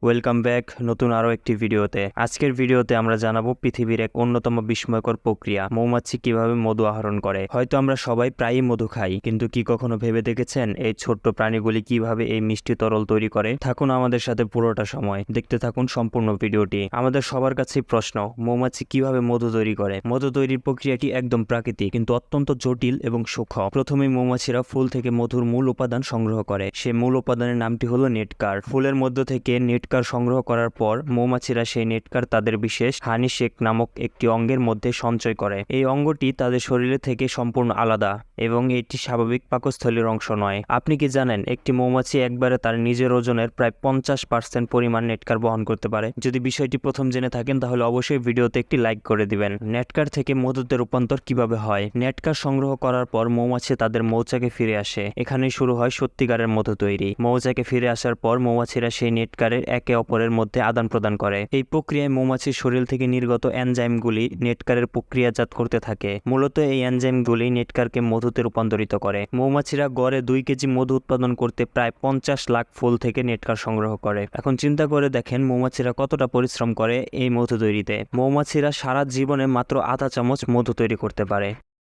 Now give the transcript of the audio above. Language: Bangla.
ওয়েলকাম ব্যাক নতুন আরো একটি ভিডিওতে। আজকের ভিডিওতে আমরা জানাবো পৃথিবীর এক অন্যতম বিস্ময়কর প্রক্রিয়া, মৌমাছি কিভাবে মধু আহরণ করে। হয়তো আমরা সবাই প্রায়ই মধু খাই, কিন্তু কি কখনো ভেবে দেখেছেন এই ছোট্ট প্রাণীগুলি কিভাবে এই মিষ্টি তরল তৈরি করে? থাকুন আমাদের সাথে পুরোটা সময়, দেখতে থাকুন সম্পূর্ণ ভিডিওটি। আমাদের সবার কাছেই প্রশ্ন, মৌমাছি কিভাবে মধু তৈরি করে? মধু তৈরির প্রক্রিয়াটি একদম প্রাকৃতিক কিন্তু অত্যন্ত জটিল এবং সূক্ষ্ম। প্রথমে মৌমাছিরা ফুল থেকে মধুর মূল উপাদান সংগ্রহ করে। সেই মূল উপাদানের নামটি হলো নেটকার। ফুলের মধ্য থেকে নেটকার সংগ্রহ করার পর মৌমাছিরা সেই নেটকার তাদের বিশেষ হানি শেক নামক একটি অঙ্গের মধ্যে সঞ্চয় করে। এই অঙ্গটি তাদের শরীরে থেকে সম্পূর্ণ আলাদা এবং এটি স্বাভাবিক পাকস্থলীর অংশ নয়। আপনি কি জানেন একটি মৌমাছি একবারে তার নিজের ওজনের প্রায় 50% পরিমাণ নেটকার বহন করতে পারে? যদি বিষয়টি প্রথম জেনে থাকেন তাহলে অবশ্যই ভিডিওতে একটি লাইক করে দিবেন। নেটকার থেকে মধুতে রূপান্তর কিভাবে হয়? নেটকার সংগ্রহ করার পর মৌমাছি তাদের মৌচাকে ফিরে আসে। এখানেই শুরু হয় সত্যিকারের মধু তৈরি। মৌচাকে ফিরে আসার পর মৌমাছিরা সেই নেটকারের একে অপরের মধ্যে আদান প্রদান করে। এই প্রক্রিয়ায় মৌমাছির শরীর থেকে নির্গত এনজাইমগুলি নেটকারের প্রক্রিয়াজাত করতে থাকে। মূলত এই এনজাইমগুলি নেটকারকে মধুতে রূপান্তরিত করে। মৌমাছিরা গড়ে 2 কেজি মধু উৎপাদন করতে প্রায় 50 লাখ ফুল থেকে নেটকার সংগ্রহ করে। এখন চিন্তা করে দেখেন মৌমাছিরা কতটা পরিশ্রম করে এই মধু তৈরিতে। মৌমাছিরা সারা জীবনে মাত্র আধা চামচ মধু তৈরি করতে পারে।